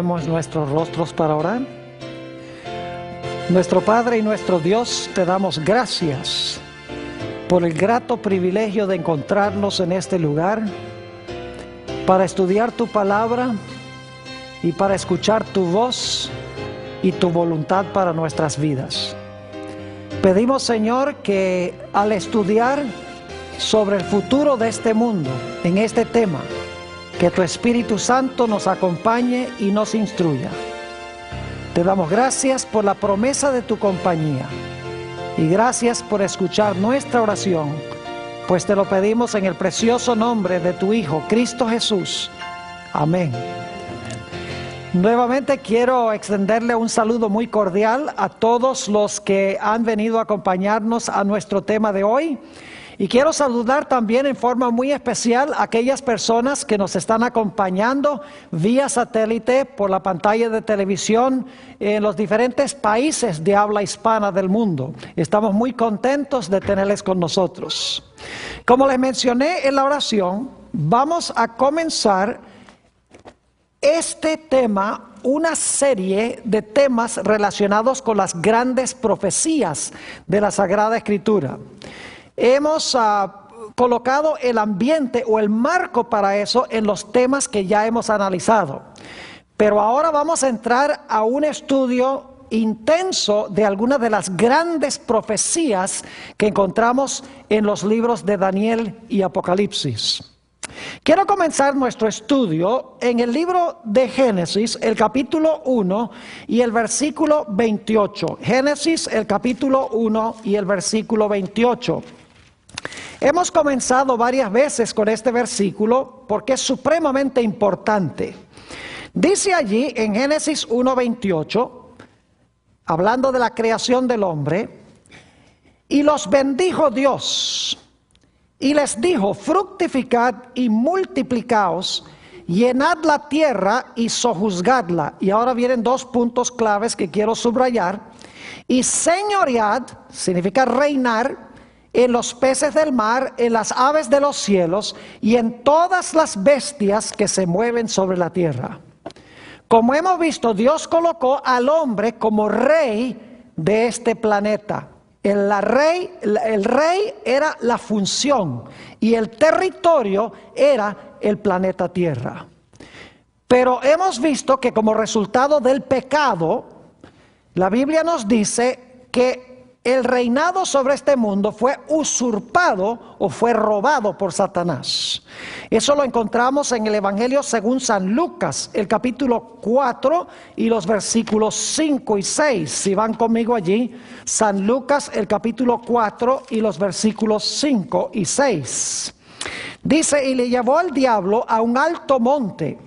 Inclinemos nuestros rostros para orar. Nuestro Padre y nuestro Dios, te damos gracias por el grato privilegio de encontrarnos en este lugar para estudiar tu palabra y para escuchar tu voz y tu voluntad para nuestras vidas. Pedimos, Señor, que al estudiar sobre el futuro de este mundo, en este tema, que tu Espíritu Santo nos acompañe y nos instruya. Te damos gracias por la promesa de tu compañía y gracias por escuchar nuestra oración, pues te lo pedimos en el precioso nombre de tu Hijo, Cristo Jesús. Amén. Nuevamente quiero extenderle un saludo muy cordial a todos los que han venido a acompañarnos a nuestro tema de hoy. Y quiero saludar también en forma muy especial a aquellas personas que nos están acompañando vía satélite por la pantalla de televisión en los diferentes países de habla hispana del mundo. Estamos muy contentos de tenerles con nosotros. Como les mencioné en la oración, vamos a comenzar este tema, una serie de temas relacionados con las grandes profecías de la Sagrada Escritura. Hemos colocado el ambiente o el marco para eso en los temas que ya hemos analizado. Pero ahora vamos a entrar a un estudio intenso de algunas de las grandes profecías que encontramos en los libros de Daniel y Apocalipsis. Quiero comenzar nuestro estudio en el libro de Génesis, el capítulo 1 y el versículo 28. Génesis, el capítulo 1 y el versículo 28. Hemos comenzado varias veces con este versículo porque es supremamente importante. Dice allí en Génesis 1:28, hablando de la creación del hombre, y los bendijo Dios, y les dijo, fructificad y multiplicaos, llenad la tierra y sojuzgadla. Y ahora vienen dos puntos claves que quiero subrayar. Y señoread, significa reinar, en los peces del mar, en las aves de los cielos y en todas las bestias que se mueven sobre la tierra. Como hemos visto, Dios colocó al hombre como rey de este planeta. El rey era la función y el territorio era el planeta Tierra. Pero hemos visto que como resultado del pecado, la Biblia nos dice que el reinado sobre este mundo fue usurpado o fue robado por Satanás. Eso lo encontramos en el Evangelio según San Lucas, el capítulo 4 y los versículos 5 y 6. Si van conmigo allí, San Lucas, el capítulo 4 y los versículos 5 y 6. Dice, y le llevó el diablo a un alto monte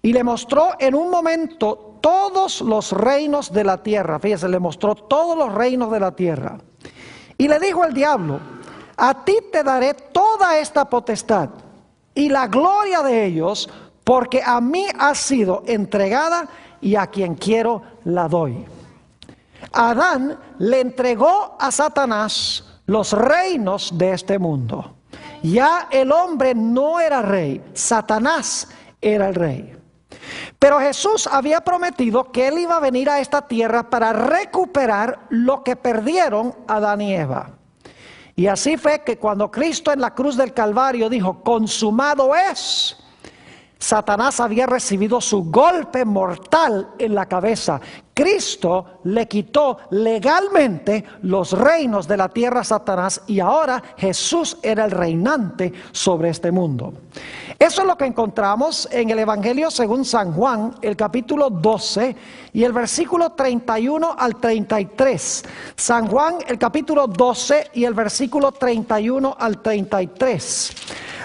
y le mostró en un momento todos los reinos de la tierra. Fíjese, le mostró todos los reinos de la tierra. Y le dijo el diablo, a ti te daré toda esta potestad y la gloria de ellos, porque a mí ha sido entregada y a quien quiero la doy. Adán le entregó a Satanás los reinos de este mundo. Ya el hombre no era rey, Satanás era el rey. Pero Jesús había prometido que Él iba a venir a esta tierra para recuperar lo que perdieron Adán y Eva. Y así fue que cuando Cristo en la cruz del Calvario dijo, consumado es, Satanás había recibido su golpe mortal en la cabeza. Cristo le quitó legalmente los reinos de la tierra a Satanás y ahora Jesús era el reinante sobre este mundo. Eso es lo que encontramos en el Evangelio según San Juan, el capítulo 12 y el versículo 31 al 33. San Juan, el capítulo 12 y el versículo 31 al 33.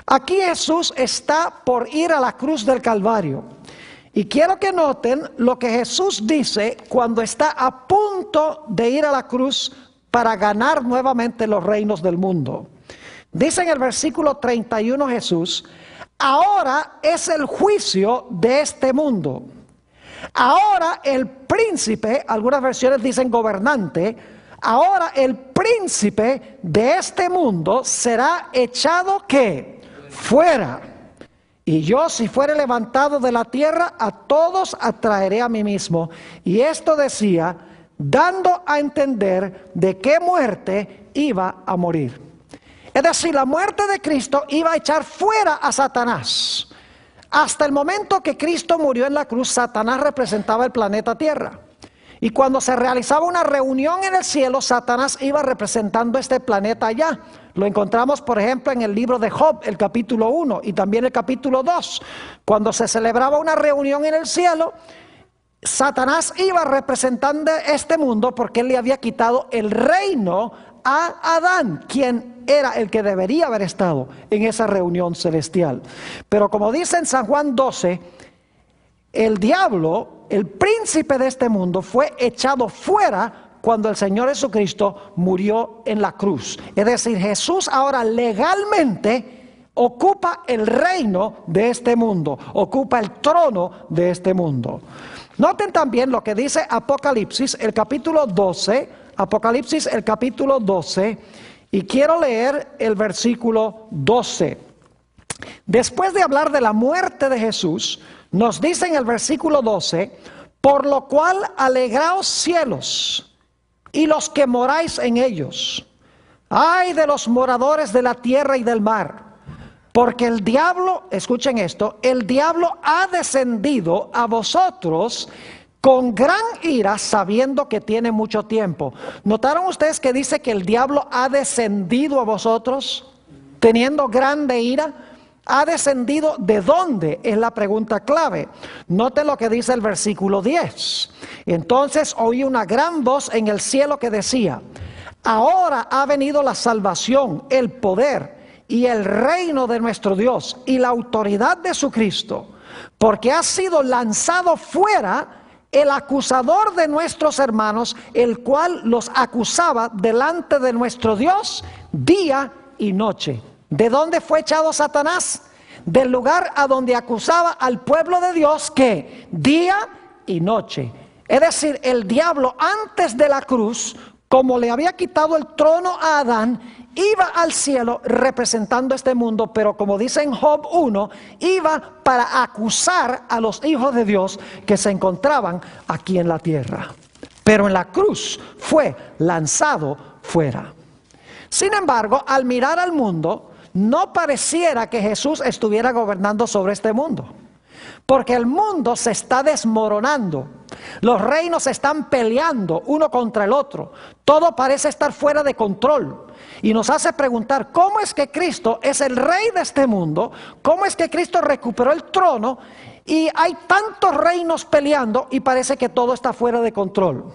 Aquí Jesús está por ir a la cruz del Calvario. Y quiero que noten lo que Jesús dice cuando está a punto de ir a la cruz para ganar nuevamente los reinos del mundo. Dice en el versículo 31 Jesús, ahora es el juicio de este mundo. Ahora el príncipe, algunas versiones dicen gobernante, ahora el príncipe de este mundo será echado ¿qué? Fuera. Y yo, si fuere levantado de la tierra, a todos atraeré a mí mismo. Y esto decía, dando a entender de qué muerte iba a morir. Es decir, la muerte de Cristo iba a echar fuera a Satanás. Hasta el momento que Cristo murió en la cruz, Satanás representaba el planeta Tierra. Y cuando se realizaba una reunión en el cielo, Satanás iba representando este planeta allá. Lo encontramos, por ejemplo, en el libro de Job, el capítulo 1 y también el capítulo 2. Cuando se celebraba una reunión en el cielo, Satanás iba representando este mundo porque él le había quitado el reino a Adán, quien era el que debería haber estado en esa reunión celestial. Pero como dice en San Juan 12, el diablo, el príncipe de este mundo, fue echado fuera cuando el Señor Jesucristo murió en la cruz. Es decir, Jesús ahora legalmente ocupa el reino de este mundo, ocupa el trono de este mundo. Noten también lo que dice Apocalipsis, el capítulo 12, Apocalipsis, el capítulo 12, y quiero leer el versículo 12. Después de hablar de la muerte de Jesús, nos dice en el versículo 12, por lo cual alegraos cielos y los que moráis en ellos. Ay de los moradores de la tierra y del mar, porque el diablo, escuchen esto, el diablo ha descendido a vosotros con gran ira, sabiendo que tiene mucho tiempo. ¿Notaron ustedes que dice que el diablo ha descendido a vosotros, teniendo grande ira? ¿Ha descendido de dónde? Es la pregunta clave. Noten lo que dice el versículo 10. Entonces oí una gran voz en el cielo que decía, ahora ha venido la salvación, el poder y el reino de nuestro Dios y la autoridad de su Cristo, porque ha sido lanzado fuera el acusador de nuestros hermanos, el cual los acusaba delante de nuestro Dios día y noche. ¿De dónde fue echado Satanás? Del lugar a donde acusaba al pueblo de Dios, que día y noche. Es decir, el diablo antes de la cruz, como le había quitado el trono a Adán, iba al cielo representando este mundo, pero como dice en Job 1, iba para acusar a los hijos de Dios que se encontraban aquí en la tierra. Pero en la cruz fue lanzado fuera. Sin embargo, al mirar al mundo, no pareciera que Jesús estuviera gobernando sobre este mundo, porque el mundo se está desmoronando. Los reinos se están peleando uno contra el otro. Todo parece estar fuera de control. Y nos hace preguntar, ¿cómo es que Cristo es el rey de este mundo? ¿Cómo es que Cristo recuperó el trono? Y hay tantos reinos peleando y parece que todo está fuera de control.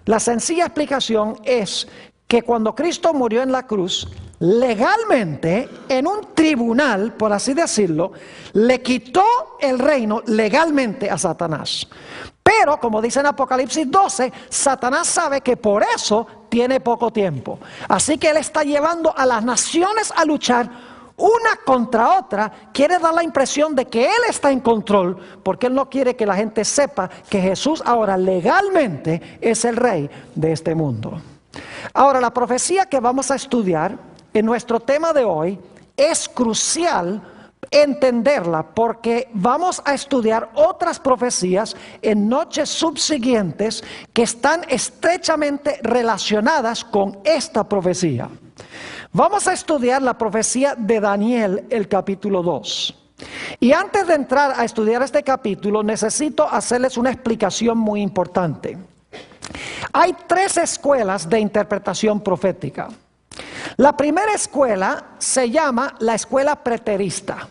La sencilla explicación es que cuando Cristo murió en la cruz, legalmente, en un tribunal, por así decirlo, le quitó el reino legalmente a Satanás. Pero, como dice en Apocalipsis 12, Satanás sabe que por eso tiene poco tiempo. Así que él está llevando a las naciones a luchar una contra otra. Quiere dar la impresión de que él está en control, porque él no quiere que la gente sepa que Jesús ahora legalmente es el rey de este mundo. Ahora, la profecía que vamos a estudiar en nuestro tema de hoy es crucial entenderla, porque vamos a estudiar otras profecías en noches subsiguientes que están estrechamente relacionadas con esta profecía. Vamos a estudiar la profecía de Daniel, el capítulo 2. Y antes de entrar a estudiar este capítulo, necesito hacerles una explicación muy importante. Hay tres escuelas de interpretación profética. La primera escuela se llama la escuela preterista.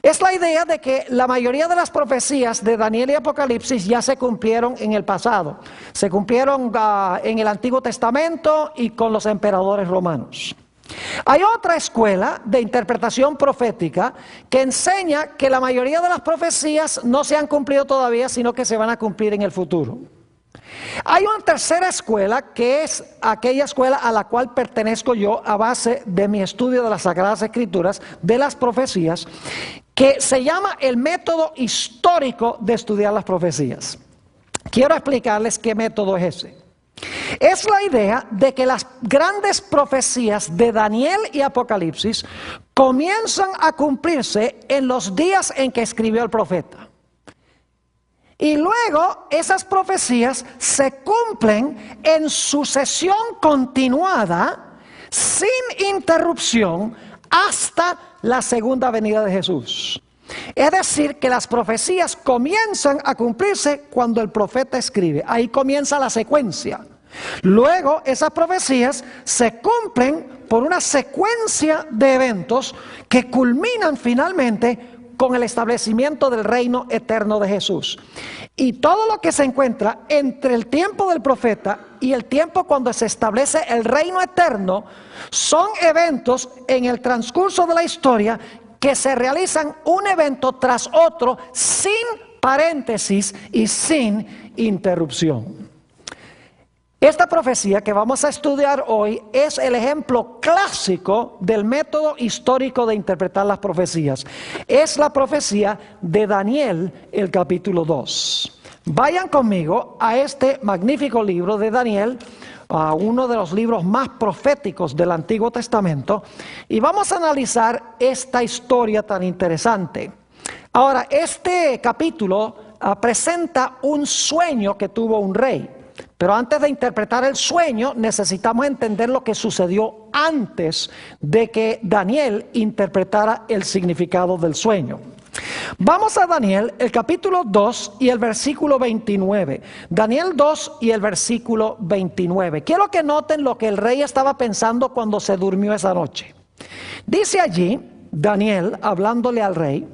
Es la idea de que la mayoría de las profecías de Daniel y Apocalipsis ya se cumplieron en el pasado. Se cumplieron en el Antiguo Testamento y con los emperadores romanos. Hay otra escuela de interpretación profética que enseña que la mayoría de las profecías no se han cumplido todavía, sino que se van a cumplir en el futuro. Hay una tercera escuela, que es aquella escuela a la cual pertenezco yo a base de mi estudio de las Sagradas Escrituras, de las profecías, que se llama el método histórico de estudiar las profecías. Quiero explicarles qué método es ese. Es la idea de que las grandes profecías de Daniel y Apocalipsis comienzan a cumplirse en los días en que escribió el profeta. Y luego esas profecías se cumplen en sucesión continuada, sin interrupción, hasta la segunda venida de Jesús. Es decir, que las profecías comienzan a cumplirse cuando el profeta escribe. Ahí comienza la secuencia. Luego esas profecías se cumplen por una secuencia de eventos que culminan finalmente con el establecimiento del reino eterno de Jesús. Y todo lo que se encuentra entre el tiempo del profeta y el tiempo cuando se establece el reino eterno son eventos en el transcurso de la historia que se realizan un evento tras otro sin paréntesis y sin interrupción. Esta profecía que vamos a estudiar hoy es el ejemplo clásico del método histórico de interpretar las profecías. Es la profecía de Daniel, el capítulo 2. Vayan conmigo a este magnífico libro de Daniel, a uno de los libros más proféticos del Antiguo Testamento, y vamos a analizar esta historia tan interesante. Ahora, este capítulo presenta un sueño que tuvo un rey. Pero antes de interpretar el sueño, necesitamos entender lo que sucedió antes de que Daniel interpretara el significado del sueño. Vamos a Daniel, el capítulo 2 y el versículo 29. Daniel 2 y el versículo 29. Quiero que noten lo que el rey estaba pensando cuando se durmió esa noche. Dice allí, Daniel, hablándole al rey: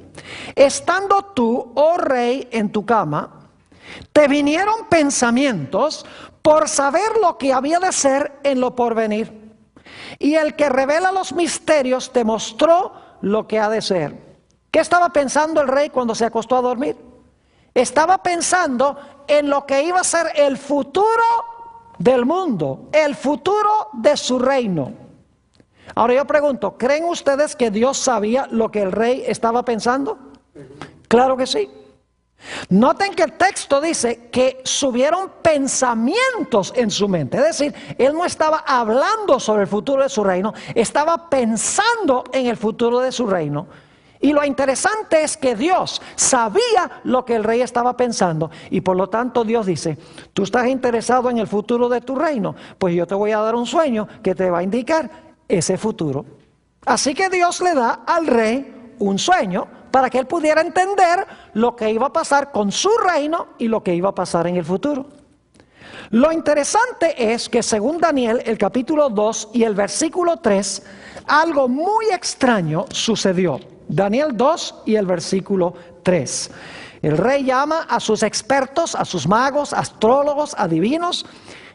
estando tú, oh rey, en tu cama, te vinieron pensamientos por saber lo que había de ser en lo porvenir. Y el que revela los misterios te mostró lo que ha de ser. ¿Qué estaba pensando el rey cuando se acostó a dormir? Estaba pensando en lo que iba a ser el futuro del mundo, el futuro de su reino. Ahora yo pregunto, ¿creen ustedes que Dios sabía lo que el rey estaba pensando? Claro que sí. Noten que el texto dice que subieron pensamientos en su mente. Es decir, él no estaba hablando sobre el futuro de su reino, estaba pensando en el futuro de su reino. Y lo interesante es que Dios sabía lo que el rey estaba pensando. Y por lo tanto Dios dice: tú estás interesado en el futuro de tu reino, pues yo te voy a dar un sueño que te va a indicar ese futuro. Así que Dios le da al rey un sueño para que él pudiera entender lo que iba a pasar con su reino y lo que iba a pasar en el futuro. Lo interesante es que según Daniel, el capítulo 2 y el versículo 3, algo muy extraño sucedió. Daniel 2 y el versículo 3. El rey llama a sus expertos, a sus magos, astrólogos, adivinos,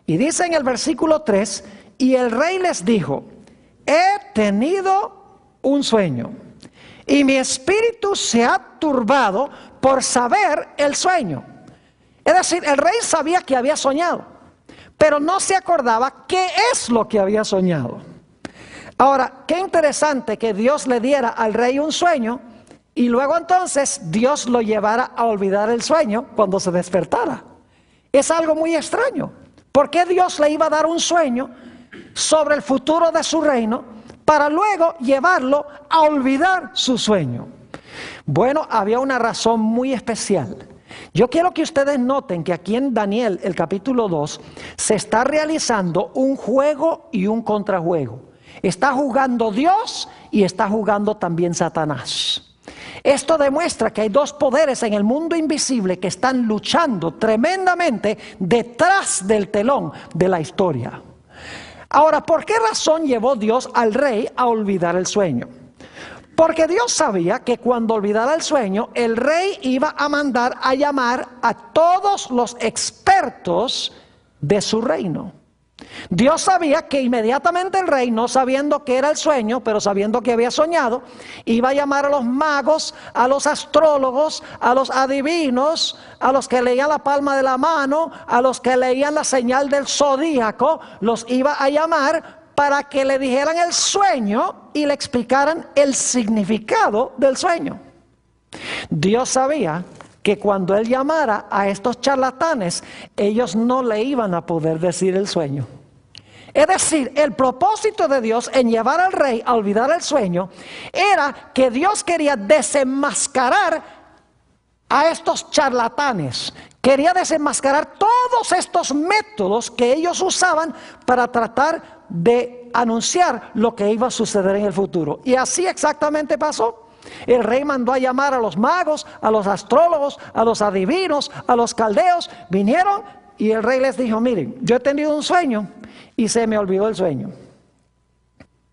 y dice en el versículo 3, y el rey les dijo: he tenido un sueño, y mi espíritu se ha turbado por saber el sueño. Es decir, el rey sabía que había soñado, pero no se acordaba qué es lo que había soñado. Ahora, qué interesante que Dios le diera al rey un sueño y luego entonces Dios lo llevara a olvidar el sueño cuando se despertara. Es algo muy extraño. ¿Por qué Dios le iba a dar un sueño sobre el futuro de su reino para luego llevarlo a olvidar su sueño? Bueno, había una razón muy especial. Yo quiero que ustedes noten que aquí en Daniel, el capítulo 2, se está realizando un juego y un contrajuego. Está jugando Dios y está jugando también Satanás. Esto demuestra que hay dos poderes en el mundo invisible que están luchando tremendamente detrás del telón de la historia. Ahora, ¿por qué razón llevó Dios al rey a olvidar el sueño? Porque Dios sabía que cuando olvidara el sueño, el rey iba a mandar a llamar a todos los expertos de su reino. Dios sabía que inmediatamente el rey, no sabiendo qué era el sueño, pero sabiendo que había soñado, iba a llamar a los magos, a los astrólogos, a los adivinos, a los que leían la palma de la mano, a los que leían la señal del zodíaco, los iba a llamar para que le dijeran el sueño y le explicaran el significado del sueño. Dios sabía que cuando él llamara a estos charlatanes, ellos no le iban a poder decir el sueño. Es decir, el propósito de Dios en llevar al rey a olvidar el sueño era que Dios quería desenmascarar a estos charlatanes. Quería desenmascarar todos estos métodos que ellos usaban para tratar de anunciar lo que iba a suceder en el futuro. Y así exactamente pasó. El rey mandó a llamar a los magos, a los astrólogos, a los adivinos, a los caldeos. Vinieron y el rey les dijo: miren, yo he tenido un sueño y se me olvidó el sueño.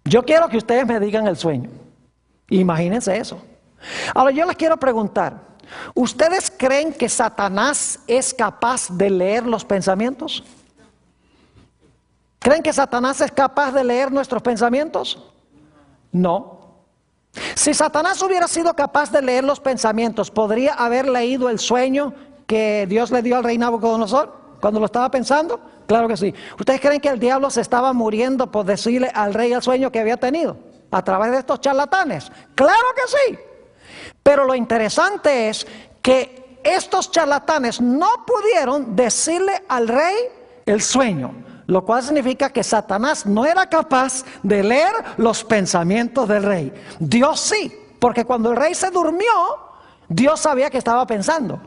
Yo quiero que ustedes me digan el sueño. Imagínense eso. Ahora yo les quiero preguntar: ¿ustedes creen que Satanás es capaz de leer los pensamientos? ¿Creen que Satanás es capaz de leer nuestros pensamientos? No. Si Satanás hubiera sido capaz de leer los pensamientos, ¿podría haber leído el sueño que Dios le dio al rey Nabucodonosor cuando lo estaba pensando? Claro que sí. ¿Ustedes creen que el diablo se estaba muriendo por decirle al rey el sueño que había tenido a través de estos charlatanes? Claro que sí. Pero lo interesante es que estos charlatanes no pudieron decirle al rey el sueño, lo cual significa que Satanás no era capaz de leer los pensamientos del rey. Dios sí, porque cuando el rey se durmió, Dios sabía que estaba pensando.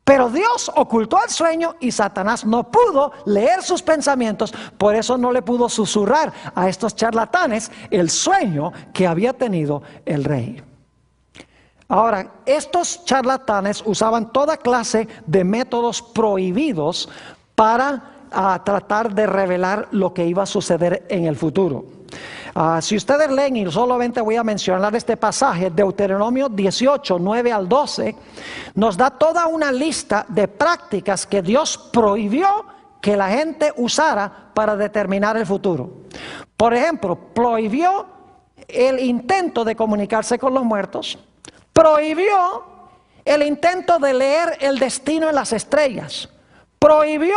Pero Dios ocultó el sueño y Satanás no pudo leer sus pensamientos. Por eso no le pudo susurrar a estos charlatanes el sueño que había tenido el rey. Ahora, estos charlatanes usaban toda clase de métodos prohibidos para tratar de revelar lo que iba a suceder en el futuro. Si ustedes leen, y solamente voy a mencionar este pasaje, Deuteronomio 18, 9 al 12, nos da toda una lista de prácticas que Dios prohibió que la gente usara para determinar el futuro. Por ejemplo, prohibió el intento de comunicarse con los muertos, prohibió el intento de leer el destino en las estrellas, prohibió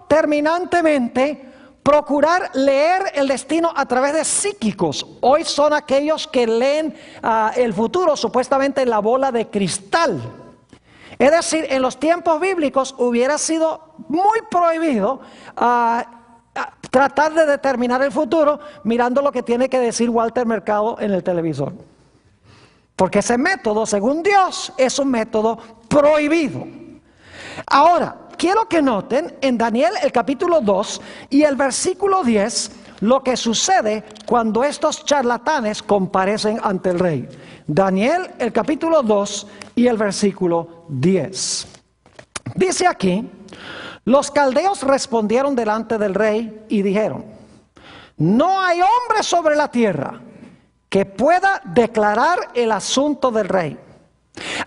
terminantemente procurar leer el destino a través de psíquicos. Hoy son aquellos que leen el futuro supuestamente en la bola de cristal. Es decir, en los tiempos bíblicos hubiera sido muy prohibido tratar de determinar el futuro mirando lo que tiene que decir Walter Mercado en el televisor. Porque ese método, según Dios, es un método prohibido. Ahora, quiero que noten en Daniel el capítulo 2 y el versículo 10 lo que sucede cuando estos charlatanes comparecen ante el rey. Daniel el capítulo 2 y el versículo 10. Dice aquí: los caldeos respondieron delante del rey y dijeron: no hay hombre sobre la tierra que pueda declarar el asunto del rey.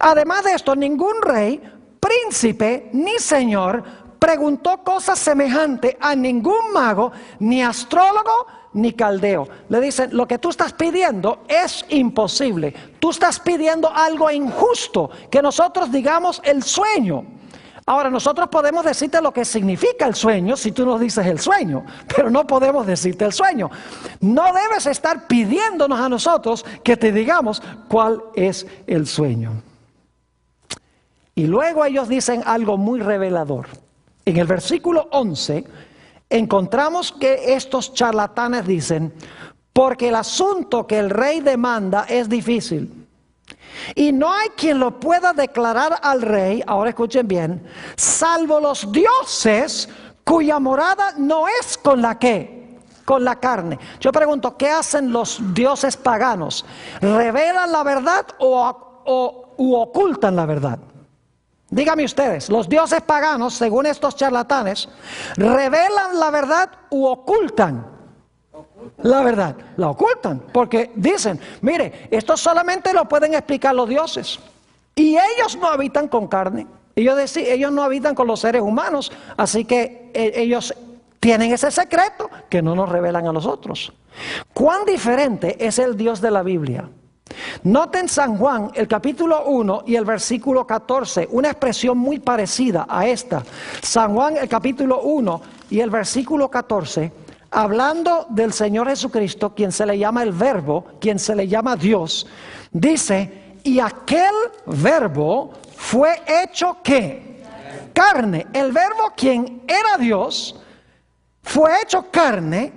Además de esto, ningún rey, príncipe ni señor preguntó cosas semejantes a ningún mago, ni astrólogo, ni caldeo. Le dicen: lo que tú estás pidiendo es imposible. Tú estás pidiendo algo injusto, que nosotros digamos el sueño. Ahora, nosotros podemos decirte lo que significa el sueño si tú nos dices el sueño, pero no podemos decirte el sueño. No debes estar pidiéndonos a nosotros que te digamos cuál es el sueño. Y luego ellos dicen algo muy revelador. En el versículo 11 encontramos que estos charlatanes dicen: porque el asunto que el rey demanda es difícil y no hay quien lo pueda declarar al rey, ahora escuchen bien, salvo los dioses cuya morada no es con la ¿qué? Con la carne. Yo pregunto, ¿qué hacen los dioses paganos? ¿Revelan la verdad u ocultan la verdad? Díganme ustedes, los dioses paganos, según estos charlatanes, ¿revelan la verdad u ocultan la verdad? La ocultan, porque dicen: mire, esto solamente lo pueden explicar los dioses, y ellos no habitan con carne, ellos no habitan con los seres humanos, así que ellos tienen ese secreto que no nos revelan a nosotros. ¿Cuán diferente es el Dios de la Biblia? Noten San Juan, el capítulo 1 y el versículo 14, una expresión muy parecida a esta. San Juan, el capítulo 1 y el versículo 14, hablando del Señor Jesucristo, quien se le llama el Verbo, quien se le llama Dios, dice: y aquel Verbo fue hecho ¿qué? Carne. El Verbo, quien era Dios, fue hecho carne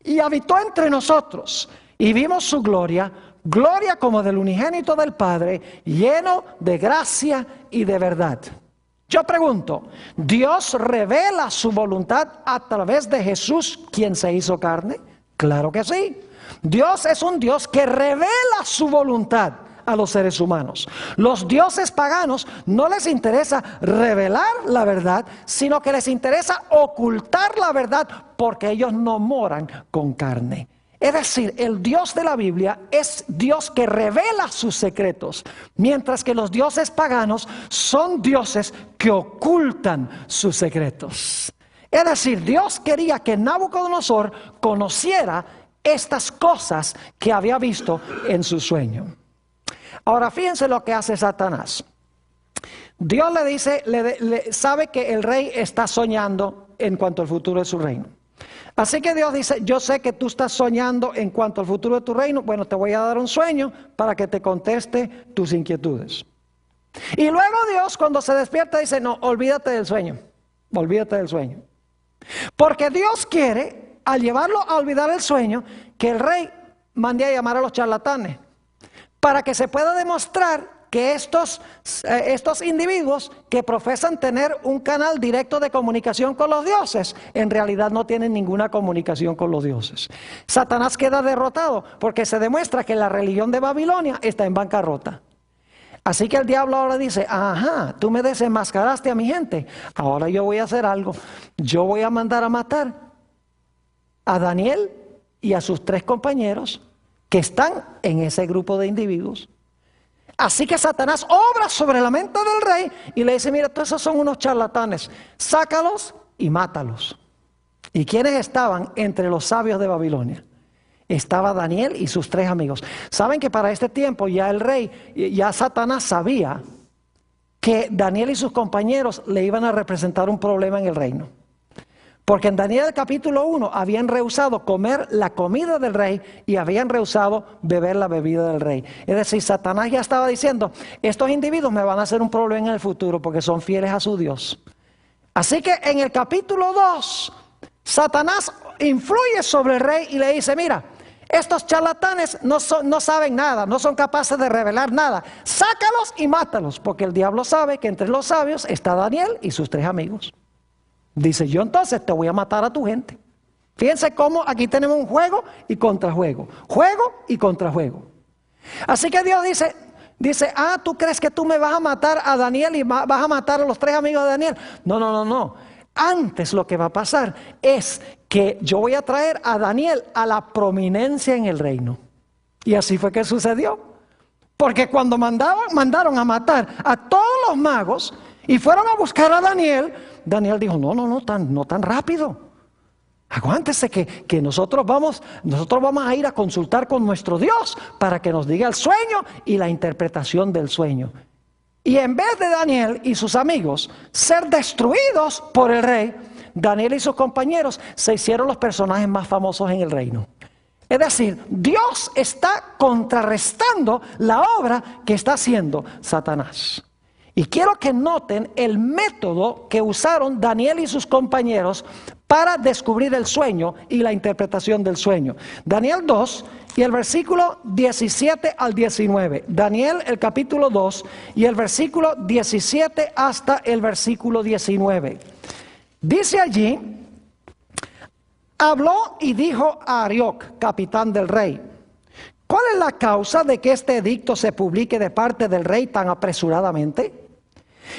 y habitó entre nosotros. Y vimos su gloria, gloria como del unigénito del Padre, lleno de gracia y de verdad. Yo pregunto, ¿Dios revela su voluntad a través de Jesús, quien se hizo carne? Claro que sí. Dios es un Dios que revela su voluntad a los seres humanos. Los dioses paganos no les interesa revelar la verdad, sino que les interesa ocultar la verdad porque ellos no moran con carne. Es decir, el Dios de la Biblia es Dios que revela sus secretos, mientras que los dioses paganos son dioses que ocultan sus secretos. Es decir, Dios quería que Nabucodonosor conociera estas cosas que había visto en su sueño. Ahora fíjense lo que hace Satanás. Dios le dice, sabe que el rey está soñando en cuanto al futuro de su reino. Así que Dios dice, yo sé que tú estás soñando en cuanto al futuro de tu reino. Bueno, te voy a dar un sueño para que te conteste tus inquietudes. Y luego Dios, cuando se despierta, dice, no, olvídate del sueño. Olvídate del sueño. Porque Dios quiere, al llevarlo a olvidar el sueño, que el rey mande a llamar a los charlatanes, para que se pueda demostrar que estos individuos que profesan tener un canal directo de comunicación con los dioses, en realidad no tienen ninguna comunicación con los dioses. Satanás queda derrotado porque se demuestra que la religión de Babilonia está en bancarrota. Así que el diablo ahora dice, ajá, tú me desenmascaraste a mi gente, ahora yo voy a hacer algo. Yo voy a mandar a matar a Daniel y a sus 3 compañeros que están en ese grupo de individuos. Así que Satanás obra sobre la mente del rey y le dice, mira, todos esos son unos charlatanes, sácalos y mátalos. ¿Y quiénes estaban entre los sabios de Babilonia? Estaba Daniel y sus 3 amigos. Saben que para este tiempo ya el rey, ya Satanás sabía que Daniel y sus compañeros le iban a representar un problema en el reino. Porque en Daniel capítulo 1 habían rehusado comer la comida del rey y habían rehusado beber la bebida del rey. Es decir, Satanás ya estaba diciendo, estos individuos me van a hacer un problema en el futuro porque son fieles a su Dios. Así que en el capítulo 2, Satanás influye sobre el rey y le dice, mira, estos charlatanes no saben nada, no son capaces de revelar nada. Sácalos y mátalos, porque el diablo sabe que entre los sabios está Daniel y sus 3 amigos. Dice, yo entonces te voy a matar a tu gente. Fíjense cómo aquí tenemos un juego y contrajuego. Juego y contrajuego. Así que Dios dice, ¿tú crees que tú me vas a matar a Daniel y vas a matar a los 3 amigos de Daniel? No. Antes lo que va a pasar es que yo voy a traer a Daniel a la prominencia en el reino. Y así fue que sucedió. Porque cuando mandaron a matar a todos los magos y fueron a buscar a Daniel, Daniel dijo, no tan rápido. Aguántese que nosotros vamos a ir a consultar con nuestro Dios para que nos diga el sueño y la interpretación del sueño. Y en vez de Daniel y sus amigos ser destruidos por el rey, Daniel y sus compañeros se hicieron los personajes más famosos en el reino. Es decir, Dios está contrarrestando la obra que está haciendo Satanás. Y quiero que noten el método que usaron Daniel y sus compañeros para descubrir el sueño y la interpretación del sueño. Daniel 2 y el versículo 17 al 19. Daniel el capítulo 2 y el versículo 17 hasta el versículo 19. Dice allí, habló y dijo a Arioc, capitán del rey, ¿cuál es la causa de que este edicto se publique de parte del rey tan apresuradamente?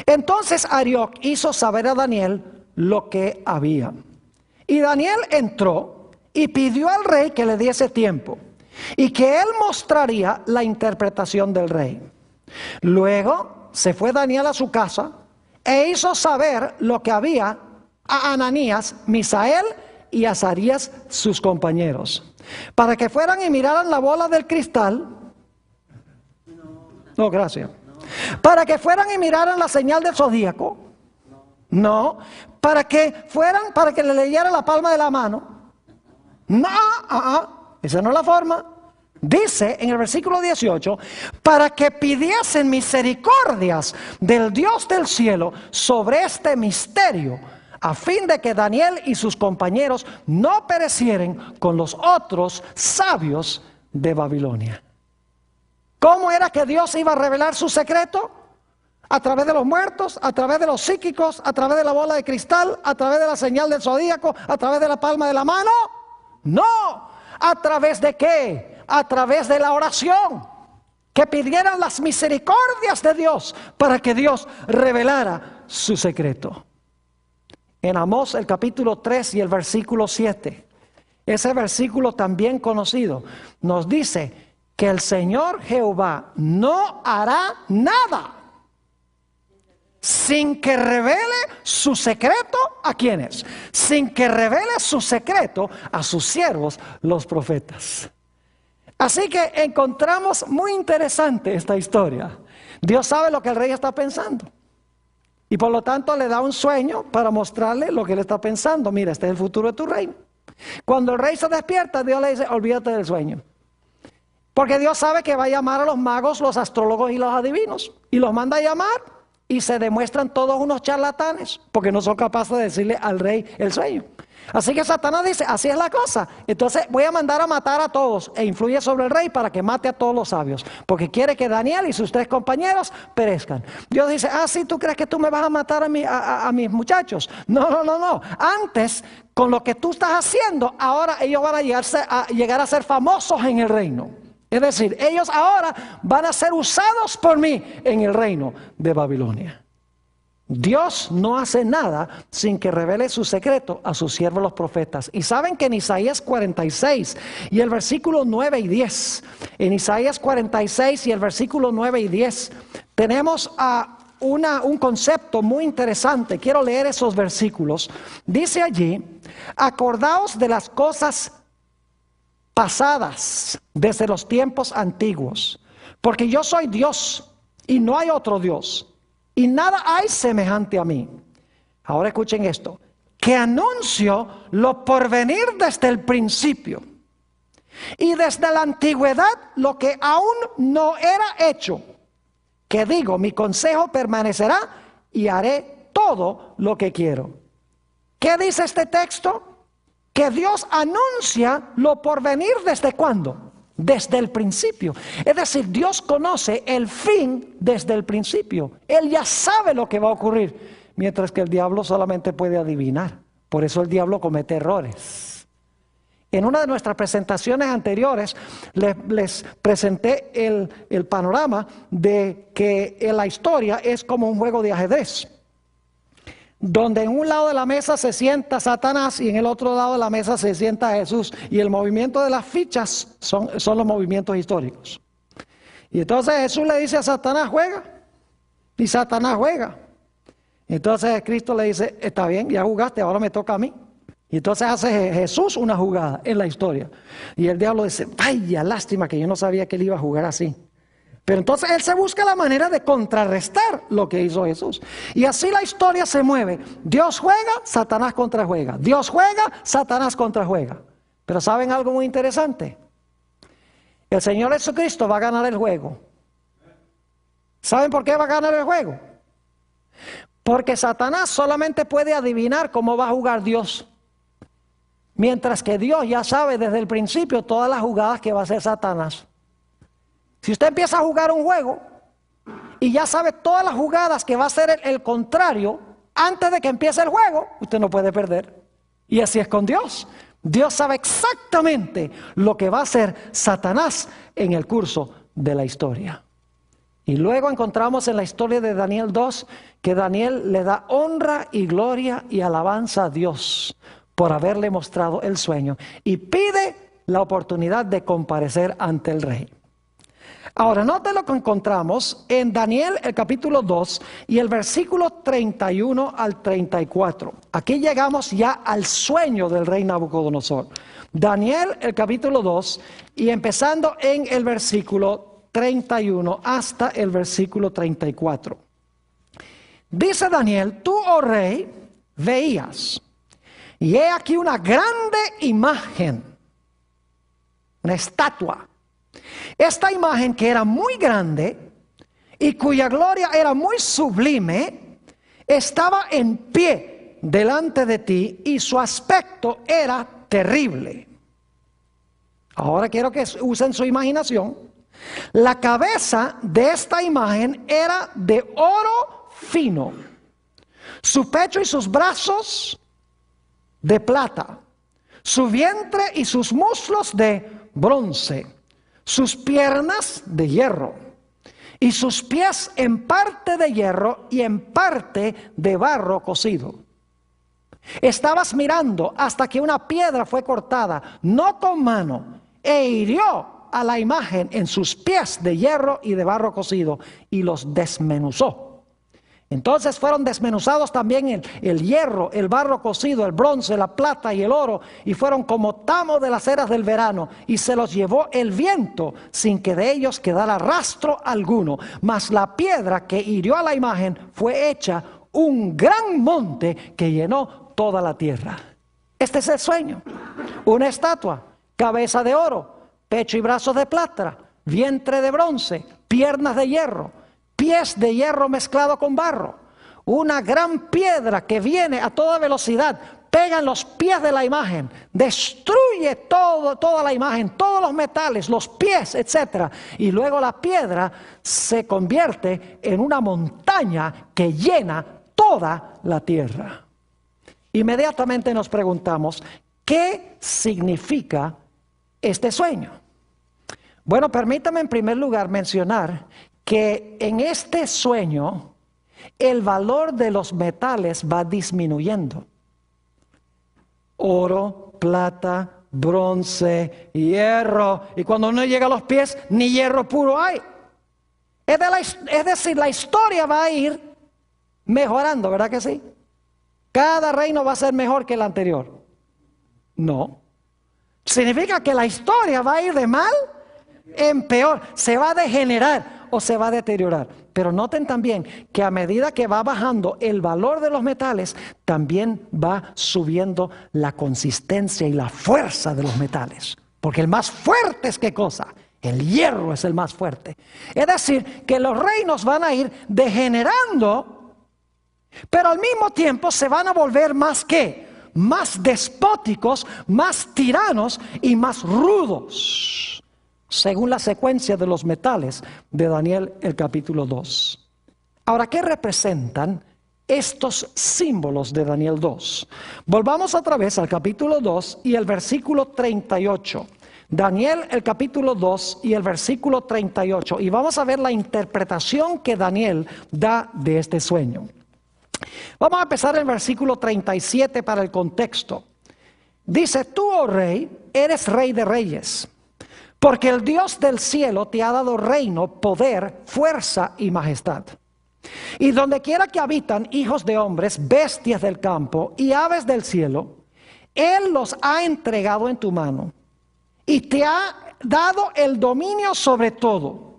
Entonces Arioc hizo saber a Daniel lo que había. Y Daniel entró y pidió al rey que le diese tiempo y que él mostraría la interpretación del rey. Luego se fue Daniel a su casa e hizo saber lo que había a Ananías, Misael y Azarías, sus compañeros, para que fueran y miraran la bola del cristal. No, gracias. Para que fueran y miraran la señal del zodíaco. No. Para que le leyeran la palma de la mano. No, esa no es la forma. Dice en el versículo 18, para que pidiesen misericordias del Dios del cielo sobre este misterio, a fin de que Daniel y sus compañeros no perecieren con los otros sabios de Babilonia. ¿Cómo era que Dios iba a revelar su secreto? A través de los muertos, a través de los psíquicos, a través de la bola de cristal, a través de la señal del zodíaco, a través de la palma de la mano. No, ¿a través de qué? A través de la oración. Que pidieran las misericordias de Dios para que Dios revelara su secreto. En Amós el capítulo 3 y el versículo 7, ese versículo también conocido, nos dice que el Señor Jehová no hará nada sin que revele su secreto ¿a quiénes? Sin que revele su secreto a sus siervos, los profetas. Así que encontramos muy interesante esta historia. Dios sabe lo que el rey está pensando. Y por lo tanto le da un sueño para mostrarle lo que él está pensando. Mira, este es el futuro de tu reino. Cuando el rey se despierta, Dios le dice, olvídate del sueño. Porque Dios sabe que va a llamar a los magos, los astrólogos y los adivinos. Y los manda a llamar. Y se demuestran todos unos charlatanes, porque no son capaces de decirle al rey el sueño. Así que Satanás dice, así es la cosa. Entonces voy a mandar a matar a todos e influye sobre el rey para que mate a todos los sabios. Porque quiere que Daniel y sus 3 compañeros perezcan. Dios dice, sí, ¿tú crees que tú me vas a matar a mis muchachos? No. Antes, con lo que tú estás haciendo, ahora ellos van a llegar a ser famosos en el reino. Es decir, ellos ahora van a ser usados por mí en el reino de Babilonia. Dios no hace nada sin que revele su secreto a sus siervos los profetas. Y saben que en Isaías 46 y el versículo 9 y 10, en Isaías 46 y el versículo 9 y 10, tenemos un concepto muy interesante. Quiero leer esos versículos. Dice allí, acordaos de las cosas pasadas desde los tiempos antiguos, porque yo soy Dios y no hay otro Dios, y nada hay semejante a mí. Ahora escuchen esto, que anuncio lo porvenir desde el principio, y desde la antigüedad lo que aún no era hecho, que digo, mi consejo permanecerá y haré todo lo que quiero. ¿Qué dice este texto? Que Dios anuncia lo porvenir ¿desde cuándo? Desde el principio. Es decir, Dios conoce el fin desde el principio. Él ya sabe lo que va a ocurrir, mientras que el diablo solamente puede adivinar. Por eso el diablo comete errores. En una de nuestras presentaciones anteriores les presenté el panorama de que la historia es como un juego de ajedrez, donde en un lado de la mesa se sienta Satanás y en el otro lado de la mesa se sienta Jesús. Y el movimiento de las fichas son los movimientos históricos. Y entonces Jesús le dice a Satanás, juega. Y Satanás juega. Entonces Cristo le dice, está bien, ya jugaste, ahora me toca a mí. Y entonces hace Jesús una jugada en la historia. Y el diablo dice, vaya, lástima que yo no sabía que él iba a jugar así. Pero entonces él se busca la manera de contrarrestar lo que hizo Jesús. Y así la historia se mueve. Dios juega, Satanás contrajuega. Dios juega, Satanás contrajuega. Pero ¿saben algo muy interesante? El Señor Jesucristo va a ganar el juego. ¿Saben por qué va a ganar el juego? Porque Satanás solamente puede adivinar cómo va a jugar Dios. Mientras que Dios ya sabe desde el principio todas las jugadas que va a hacer Satanás. Si usted empieza a jugar un juego y ya sabe todas las jugadas que va a hacer el contrario antes de que empiece el juego, usted no puede perder. Y así es con Dios. Dios sabe exactamente lo que va a hacer Satanás en el curso de la historia. Y luego encontramos en la historia de Daniel 2 que Daniel le da honra y gloria y alabanza a Dios por haberle mostrado el sueño y pide la oportunidad de comparecer ante el rey. Ahora, note lo que encontramos en Daniel el capítulo 2 y el versículo 31 al 34. Aquí llegamos ya al sueño del rey Nabucodonosor. Daniel el capítulo 2 y empezando en el versículo 31 hasta el versículo 34. Dice Daniel, tú, oh rey, veías, y he aquí una grande imagen, una estatua. Esta imagen que era muy grande y cuya gloria era muy sublime, estaba en pie delante de ti y su aspecto era terrible. Ahora quiero que usen su imaginación. La cabeza de esta imagen era de oro fino, su pecho y sus brazos de plata, su vientre y sus muslos de bronce, sus piernas de hierro y sus pies en parte de hierro y en parte de barro cocido. Estabas mirando hasta que una piedra fue cortada, no con mano, e hirió a la imagen en sus pies de hierro y de barro cocido y los desmenuzó. Entonces fueron desmenuzados también el hierro, el barro cocido, el bronce, la plata y el oro, y fueron como tamo de las eras del verano, y se los llevó el viento sin que de ellos quedara rastro alguno. Mas la piedra que hirió a la imagen fue hecha un gran monte que llenó toda la tierra. Este es el sueño. Una estatua, cabeza de oro, pecho y brazos de plata, vientre de bronce, piernas de hierro, pies de hierro mezclado con barro, una gran piedra que viene a toda velocidad, pega en los pies de la imagen, destruye toda la imagen, todos los metales, los pies, etc. Y luego la piedra se convierte en una montaña que llena toda la tierra. Inmediatamente nos preguntamos, ¿qué significa este sueño? Bueno, permítame en primer lugar mencionar que en este sueño el valor de los metales va disminuyendo. Oro, plata, bronce, hierro, y cuando uno llega a los pies, ni hierro puro hay. Es decir, la historia va a ir mejorando, ¿verdad que sí? Cada reino va a ser mejor que el anterior. No. Significa que la historia va a ir de mal en peor, se va a degenerar o se va a deteriorar. Pero noten también que a medida que va bajando el valor de los metales, también va subiendo la consistencia y la fuerza de los metales. Porque el más fuerte es ¿qué cosa? El hierro es el más fuerte. Es decir, que los reinos van a ir degenerando, pero al mismo tiempo se van a volver más ¿qué? Más despóticos, más tiranos y más rudos, según la secuencia de los metales de Daniel el capítulo 2. Ahora, ¿qué representan estos símbolos de Daniel 2? Volvamos otra vez al capítulo 2 y el versículo 38. Daniel el capítulo 2 y el versículo 38. Y vamos a ver la interpretación que Daniel da de este sueño. Vamos a empezar en el versículo 37 para el contexto. Dice, tú, oh rey, eres rey de reyes, porque el Dios del cielo te ha dado reino, poder, fuerza y majestad. Y donde quiera que habitan hijos de hombres, bestias del campo y aves del cielo, Él los ha entregado en tu mano y te ha dado el dominio sobre todo.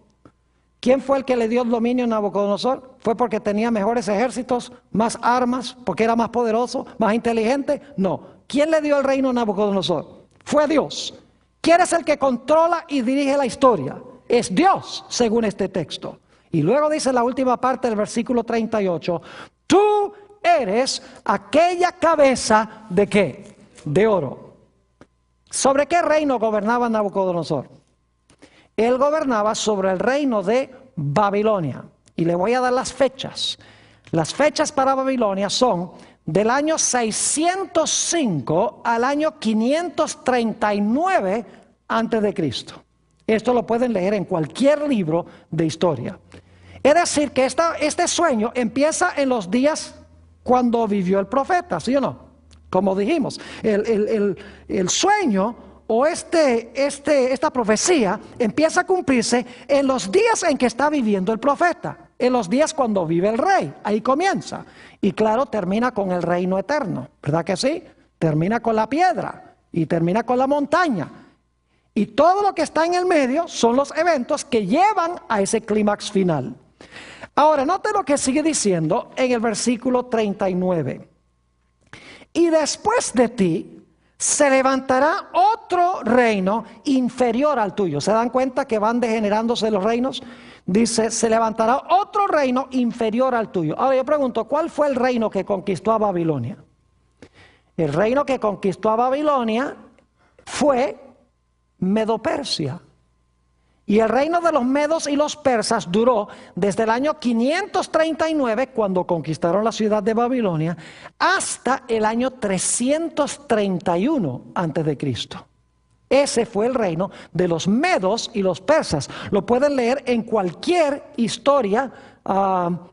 ¿Quién fue el que le dio el dominio a Nabucodonosor? ¿Fue porque tenía mejores ejércitos, más armas, porque era más poderoso, más inteligente? No. ¿Quién le dio el reino a Nabucodonosor? Fue Dios. ¿Quién es el que controla y dirige la historia? Es Dios, según este texto. Y luego dice la última parte del versículo 38, tú eres aquella cabeza ¿de qué? De oro. ¿Sobre qué reino gobernaba Nabucodonosor? Él gobernaba sobre el reino de Babilonia. Y le voy a dar las fechas. Las fechas para Babilonia son del año 605 al año 539 antes de Cristo. Esto lo pueden leer en cualquier libro de historia. Es decir, que este sueño empieza en los días cuando vivió el profeta, ¿sí o no? Como dijimos, el sueño o esta profecía empieza a cumplirse en los días en que está viviendo el profeta, en los días cuando vive el rey, ahí comienza. Y claro, termina con el reino eterno, ¿verdad que sí? Termina con la piedra y termina con la montaña. Y todo lo que está en el medio son los eventos que llevan a ese clímax final. Ahora, note lo que sigue diciendo en el versículo 39. Y después de ti se levantará otro reino inferior al tuyo. ¿Se dan cuenta que van degenerándose los reinos? Dice, se levantará otro reino inferior al tuyo. Ahora yo pregunto, ¿cuál fue el reino que conquistó a Babilonia? El reino que conquistó a Babilonia fue Medo-Persia. Y el reino de los medos y los persas duró desde el año 539, cuando conquistaron la ciudad de Babilonia, hasta el año 331 antes de Cristo. Ese fue el reino de los medos y los persas. Lo pueden leer en cualquier historia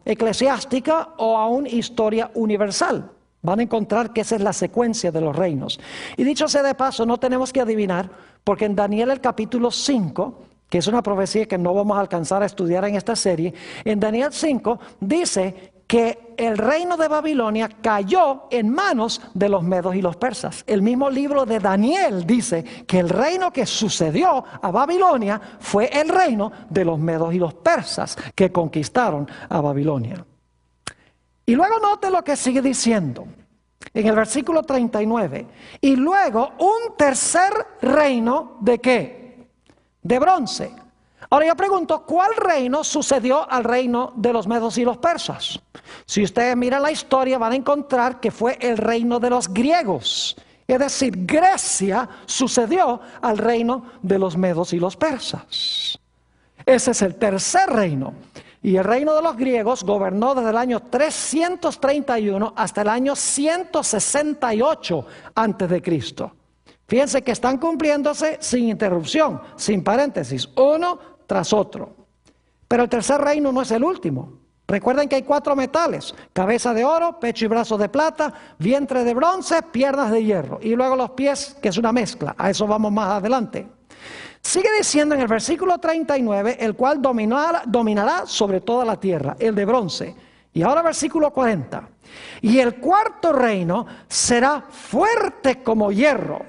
eclesiástica o aún historia universal. Van a encontrar que esa es la secuencia de los reinos. Y dicho sea de paso, no tenemos que adivinar, porque en Daniel el capítulo 5, que es una profecía que no vamos a alcanzar a estudiar en esta serie, en Daniel 5 dice que el reino de Babilonia cayó en manos de los medos y los persas. El mismo libro de Daniel dice que el reino que sucedió a Babilonia fue el reino de los medos y los persas que conquistaron a Babilonia. Y luego note lo que sigue diciendo en el versículo 39. Y luego un tercer reino, ¿de qué? De bronce. Ahora yo pregunto, ¿cuál reino sucedió al reino de los medos y los persas? Si ustedes miran la historia van a encontrar que fue el reino de los griegos. Es decir, Grecia sucedió al reino de los medos y los persas. Ese es el tercer reino. Y el reino de los griegos gobernó desde el año 331 hasta el año 168 antes de Cristo. Fíjense que están cumpliéndose sin interrupción, sin paréntesis, uno tras otro. Pero el tercer reino no es el último. Recuerden que hay 4 metales: cabeza de oro, pecho y brazos de plata, vientre de bronce, piernas de hierro. Y luego los pies, que es una mezcla. A eso vamos más adelante. Sigue diciendo en el versículo 39, el cual dominará sobre toda la tierra, el de bronce. Y ahora versículo 40. Y el cuarto reino será fuerte como hierro.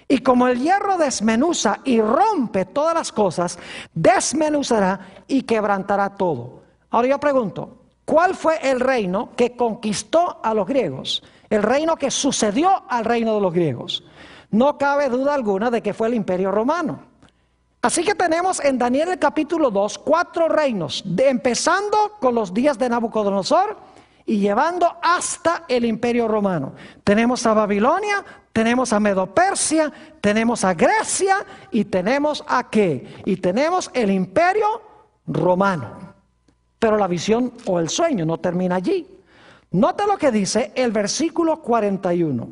Y como el hierro desmenuza y rompe todas las cosas, desmenuzará y quebrantará todo. Ahora yo pregunto, ¿cuál fue el reino que conquistó a los griegos? El reino que sucedió al reino de los griegos. No cabe duda alguna de que fue el Imperio Romano. Así que tenemos en Daniel el capítulo 2 4 reinos, empezando con los días de Nabucodonosor y llevando hasta el Imperio Romano. Tenemos a Babilonia, tenemos a Medo-Persia, tenemos a Grecia y tenemos a ¿qué? Y tenemos el Imperio Romano. Pero la visión o el sueño no termina allí. Note lo que dice el versículo 41.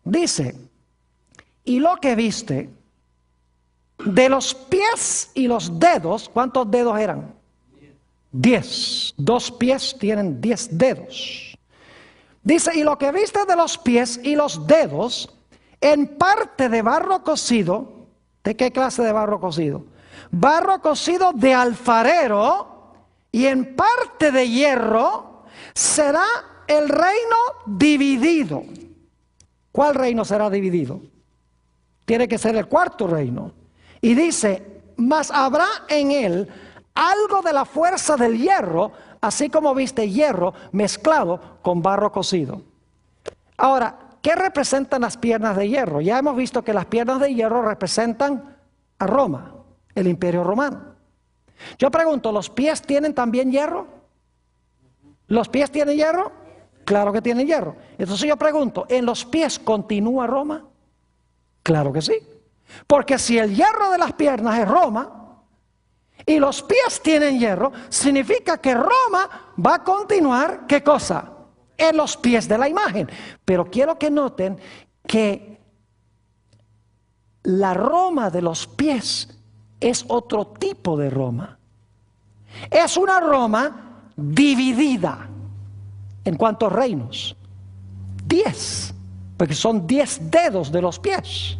Dice, y lo que viste de los pies y los dedos, ¿cuántos dedos eran? 10. 2 pies tienen 10 dedos. Dice, y lo que viste de los pies y los dedos, en parte de barro cocido. ¿De qué clase de barro cocido? Barro cocido de alfarero, y en parte de hierro, será el reino dividido. ¿Cuál reino será dividido? Tiene que ser el cuarto reino. Y dice, mas habrá en él algo de la fuerza del hierro, así como viste hierro mezclado con barro cocido. Ahora, ¿qué representan las piernas de hierro? Ya hemos visto que las piernas de hierro representan a Roma, el Imperio Romano. Yo pregunto, ¿los pies tienen también hierro? ¿Los pies tienen hierro? Claro que tienen hierro. Entonces yo pregunto, ¿en los pies continúa Roma? Claro que sí. Porque si el hierro de las piernas es Roma y los pies tienen hierro, significa que Roma va a continuar, ¿qué cosa? En los pies de la imagen. Pero quiero que noten que la Roma de los pies es otro tipo de Roma. Es una Roma dividida. ¿En cuántos reinos? 10, porque son 10 dedos de los pies.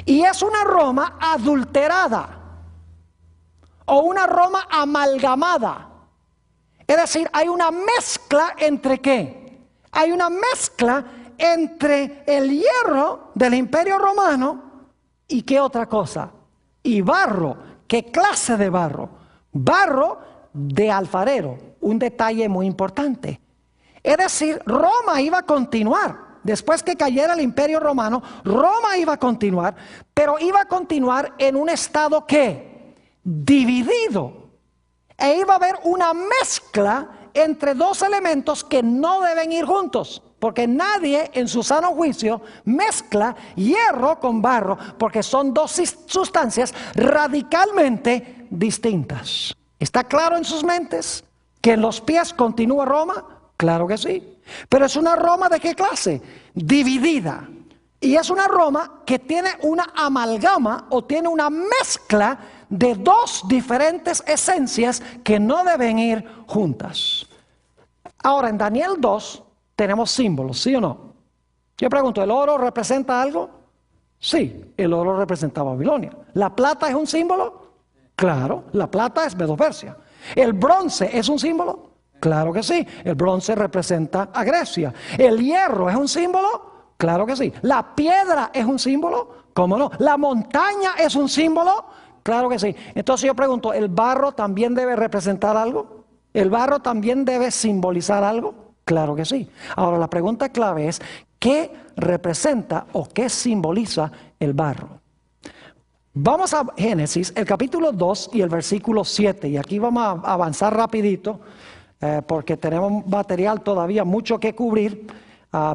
Y es una Roma adulterada o una Roma amalgamada. Es decir, hay una mezcla entre ¿qué? Hay una mezcla entre el hierro del Imperio Romano y ¿qué otra cosa? Y barro. ¿Qué clase de barro? Barro de alfarero. Un detalle muy importante. Es decir, Roma iba a continuar. Después que cayera el Imperio Romano, Roma iba a continuar, pero iba a continuar en un estado ¿qué? Dividido. E iba a haber una mezcla entre 2 elementos que no deben ir juntos. porque nadie en su sano juicio mezcla hierro con barro, porque son dos sustancias radicalmente distintas. ¿Está claro en sus mentes que en los pies continúa Roma? Claro que sí. Pero es una Roma ¿de qué clase? Dividida. Y es una Roma que tiene una amalgama o tiene una mezcla de dos diferentes esencias que no deben ir juntas. Ahora, en Daniel 2 tenemos símbolos, ¿sí o no? Yo pregunto, ¿el oro representa algo? Sí, el oro representa Babilonia. ¿La plata es un símbolo? Claro, la plata es Medo-Persia. ¿El bronce es un símbolo? Claro que sí, el bronce representa a Grecia. ¿El hierro es un símbolo? Claro que sí. ¿La piedra es un símbolo? ¿Cómo no? ¿La montaña es un símbolo? Claro que sí. Entonces yo pregunto, ¿el barro también debe representar algo? ¿El barro también debe simbolizar algo? Claro que sí. Ahora la pregunta clave es, ¿qué representa o qué simboliza el barro? Vamos a Génesis, el capítulo 2 y el versículo 7. Y aquí vamos a avanzar rapidito, porque tenemos material todavía mucho que cubrir.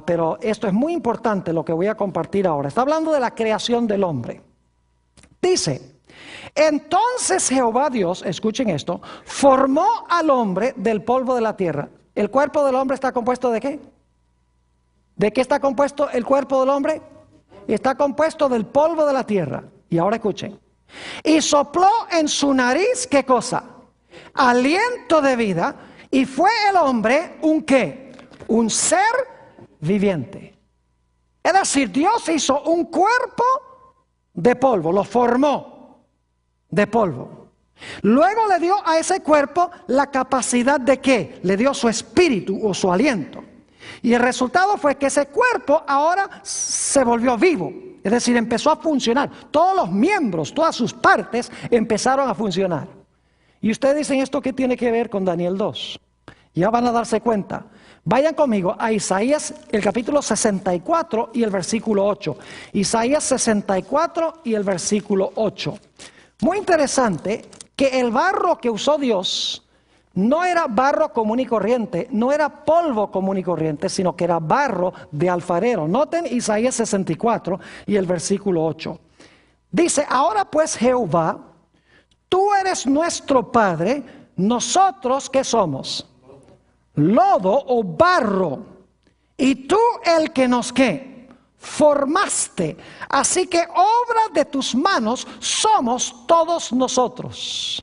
Pero esto es muy importante lo que voy a compartir ahora. Está hablando de la creación del hombre. Dice, entonces Jehová Dios, escuchen esto, formó al hombre del polvo de la tierra. ¿El cuerpo del hombre está compuesto de qué? ¿De qué está compuesto el cuerpo del hombre? Está compuesto del polvo de la tierra. Y ahora escuchen. Y sopló en su nariz, ¿qué cosa? Aliento de vida. Y fue el hombre un ¿qué? Un ser viviente. Es decir, Dios hizo un cuerpo de polvo, lo formó de polvo. Luego le dio a ese cuerpo la capacidad de ¿qué? Le dio su espíritu o su aliento. Y el resultado fue que ese cuerpo ahora se volvió vivo. Es decir, empezó a funcionar. Todos los miembros, todas sus partes empezaron a funcionar. Y ustedes dicen, ¿esto qué tiene que ver con Daniel 2? Ya van a darse cuenta. Vayan conmigo a Isaías, el capítulo 64 y el versículo 8. Isaías 64 y el versículo 8. Muy interesante que el barro que usó Dios no era barro común y corriente, no era polvo común y corriente, sino que era barro de alfarero. Noten Isaías 64 y el versículo 8. Dice, ahora pues Jehová, tú eres nuestro Padre, nosotros ¿qué somos? Lodo o barro, y tú el que nos ¿qué? Formaste. Así que obra de tus manos somos todos nosotros.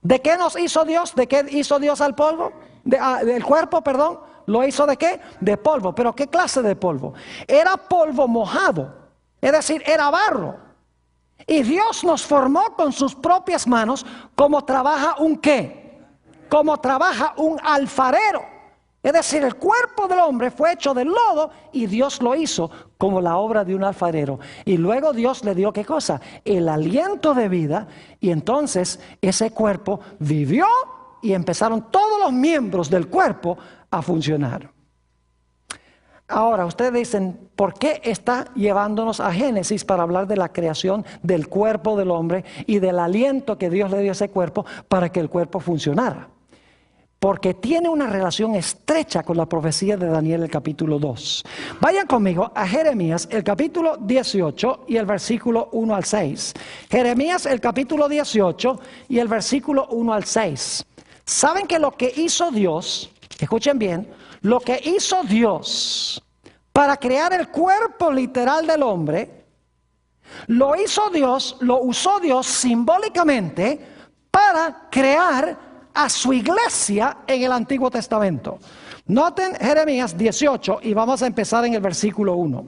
¿De qué nos hizo Dios? ¿De qué hizo Dios al polvo? Del cuerpo, perdón. ¿Lo hizo de qué? De polvo. ¿Pero qué clase de polvo? Era polvo mojado. Es decir, era barro. Y Dios nos formó con sus propias manos como trabaja un ¿qué? Como trabaja un alfarero. Es decir, el cuerpo del hombre fue hecho de lodo y Dios lo hizo como la obra de un alfarero. Y luego Dios le dio ¿qué cosa? El aliento de vida, y entonces ese cuerpo vivió y empezaron todos los miembros del cuerpo a funcionar. Ahora, ustedes dicen, ¿por qué está llevándonos a Génesis para hablar de la creación del cuerpo del hombre y del aliento que Dios le dio a ese cuerpo para que el cuerpo funcionara? Porque tiene una relación estrecha con la profecía de Daniel, el capítulo 2. Vayan conmigo a Jeremías, el capítulo 18 y el versículo 1 al 6. Jeremías, el capítulo 18 y el versículo 1 al 6. ¿Saben que lo que hizo Dios, escuchen bien, lo que hizo Dios para crear el cuerpo literal del hombre, lo hizo Dios, lo usó Dios simbólicamente para crear a su iglesia en el Antiguo Testamento? Noten Jeremías 18 y vamos a empezar en el versículo 1.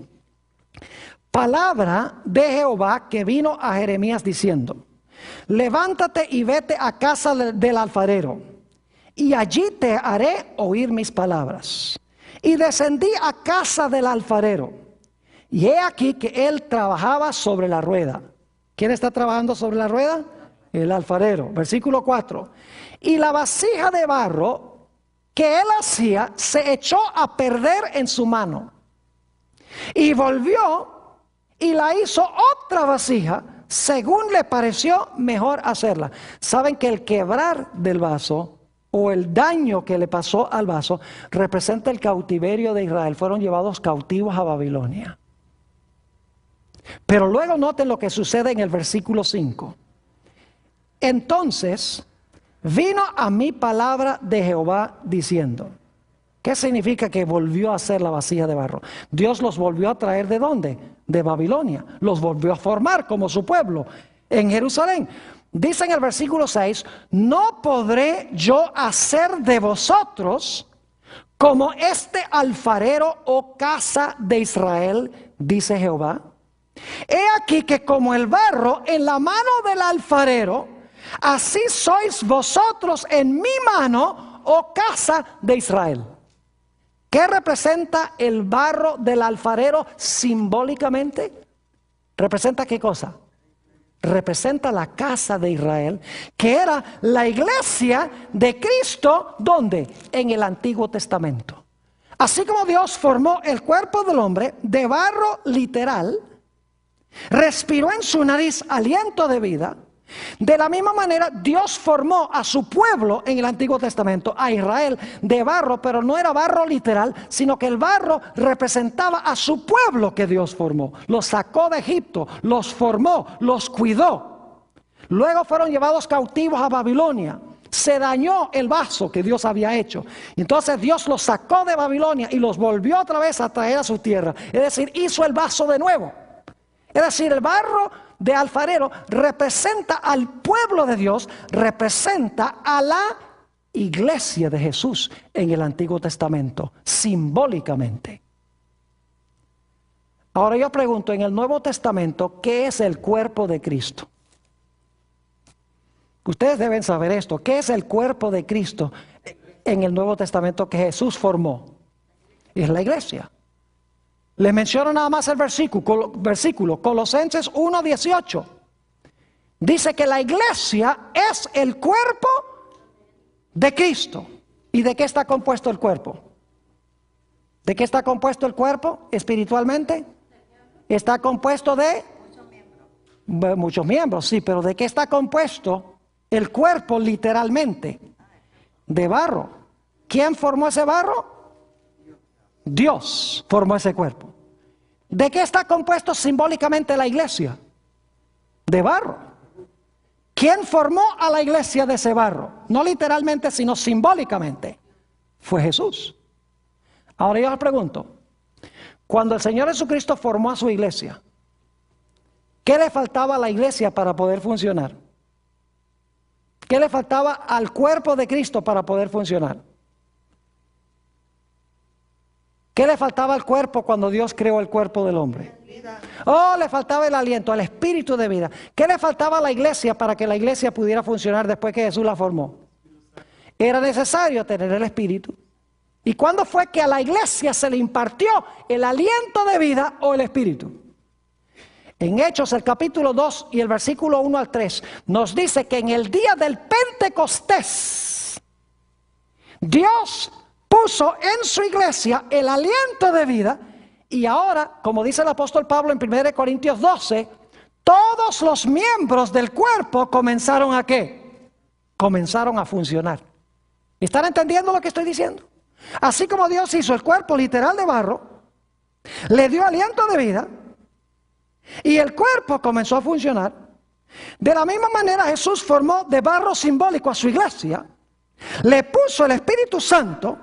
Palabra de Jehová que vino a Jeremías diciendo, levántate y vete a casa del alfarero, y allí te haré oír mis palabras. Y descendí a casa del alfarero, y he aquí que él trabajaba sobre la rueda. ¿Quién está trabajando sobre la rueda? El alfarero. Versículo 4. Y la vasija de barro que él hacía se echó a perder en su mano. Y volvió y la hizo otra vasija según le pareció mejor hacerla. Saben que el quebrar del vaso o el daño que le pasó al vaso representa el cautiverio de Israel. Fueron llevados cautivos a Babilonia. Pero luego noten lo que sucede en el versículo 5. Entonces vino a mí palabra de Jehová diciendo. ¿Qué significa que volvió a hacer la vasija de barro? Dios los volvió a traer ¿de dónde? De Babilonia. Los volvió a formar como su pueblo en Jerusalén. Dice en el versículo 6, no podré yo hacer de vosotros como este alfarero, oh casa de Israel, dice Jehová. He aquí que como el barro en la mano del alfarero, así sois vosotros en mi mano, oh casa de Israel. ¿Qué representa el barro del alfarero simbólicamente? ¿Representa qué cosa? Representa la casa de Israel, que era la iglesia de Cristo, ¿dónde? En el Antiguo Testamento. Así como Dios formó el cuerpo del hombre de barro literal, respiró en su nariz aliento de vida, de la misma manera Dios formó a su pueblo en el Antiguo Testamento, a Israel, de barro, pero no era barro literal, sino que el barro representaba a su pueblo que Dios formó. Los sacó de Egipto, los formó, los cuidó. Luego fueron llevados cautivos a Babilonia. Se dañó el vaso que Dios había hecho. Entonces Dios los sacó de Babilonia y los volvió otra vez a traer a su tierra. Es decir, hizo el vaso de nuevo. Es decir, el barro de alfarero representa al pueblo de Dios, representa a la iglesia de Jesús en el Antiguo Testamento, simbólicamente. Ahora yo pregunto, en el Nuevo Testamento, ¿qué es el cuerpo de Cristo? Ustedes deben saber esto. ¿Qué es el cuerpo de Cristo en el Nuevo Testamento que Jesús formó? Es la iglesia. Les menciono nada más el versículo, Colosenses 1:18. Dice que la iglesia es el cuerpo de Cristo. ¿Y de qué está compuesto el cuerpo? ¿De qué está compuesto el cuerpo espiritualmente? Está compuesto de muchos miembros, sí, pero ¿de qué está compuesto el cuerpo literalmente? De barro. ¿Quién formó ese barro? Dios formó ese cuerpo. ¿De qué está compuesto simbólicamente la iglesia? De barro. ¿Quién formó a la iglesia de ese barro? No literalmente, sino simbólicamente. Fue Jesús. Ahora yo les pregunto, cuando el Señor Jesucristo formó a su iglesia, ¿qué le faltaba a la iglesia para poder funcionar? ¿Qué le faltaba al cuerpo de Cristo para poder funcionar? ¿Qué le faltaba al cuerpo cuando Dios creó el cuerpo del hombre? Oh, le faltaba el aliento, el espíritu de vida. ¿Qué le faltaba a la iglesia para que la iglesia pudiera funcionar después que Jesús la formó? Era necesario tener el espíritu. ¿Y cuándo fue que a la iglesia se le impartió el aliento de vida o el espíritu? En Hechos, el capítulo 2 y el versículo 1 al 3, nos dice que en el día del Pentecostés, Dios puso en su iglesia el aliento de vida. Y ahora, como dice el apóstol Pablo en 1 Corintios 12, todos los miembros del cuerpo comenzaron a ¿qué? Comenzaron a funcionar. ¿Están entendiendo lo que estoy diciendo? Así como Dios hizo el cuerpo literal de barro, le dio aliento de vida y el cuerpo comenzó a funcionar. De la misma manera Jesús formó de barro simbólico a su iglesia, le puso el Espíritu Santo.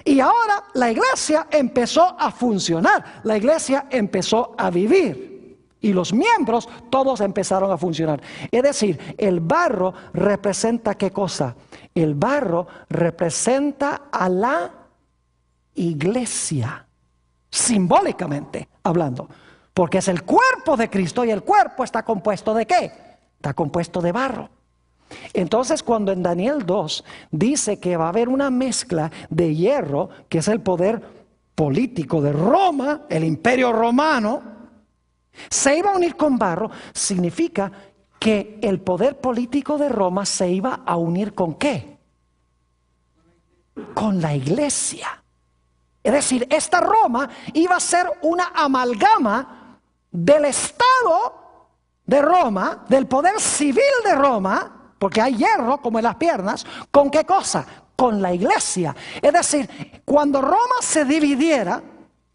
Y ahora la iglesia empezó a funcionar, la iglesia empezó a vivir y los miembros todos empezaron a funcionar. Es decir, el barro representa ¿qué cosa? El barro representa a la iglesia, simbólicamente hablando, porque es el cuerpo de Cristo y el cuerpo está compuesto ¿de qué? Está compuesto de barro. Entonces cuando en Daniel 2 dice que va a haber una mezcla de hierro, que es el poder político de Roma, el imperio romano, se iba a unir con barro, significa que el poder político de Roma se iba a unir ¿con qué? Con la iglesia. Es decir, esta Roma iba a ser una amalgama del Estado de Roma, del poder civil de Roma, porque hay hierro como en las piernas, ¿con qué cosa? con la iglesia. Es decir, cuando Roma se dividiera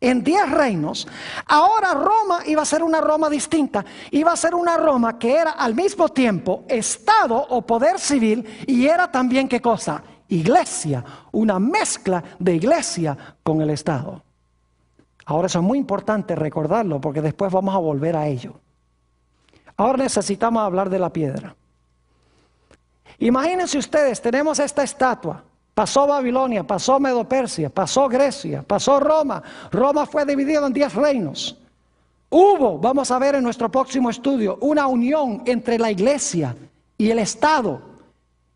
en 10 reinos, ahora Roma iba a ser una Roma distinta. Iba a ser una Roma que era al mismo tiempo Estado o poder civil, y era también, ¿qué cosa? Iglesia, una mezcla de iglesia con el Estado. Ahora eso es muy importante recordarlo, porque después vamos a volver a ello. Ahora necesitamos hablar de la piedra. Imagínense ustedes, tenemos esta estatua. Pasó Babilonia, pasó Medo-Persia, pasó Grecia, pasó Roma. Roma fue dividido en 10 reinos. Hubo, vamos a ver en nuestro próximo estudio, una unión entre la iglesia y el Estado,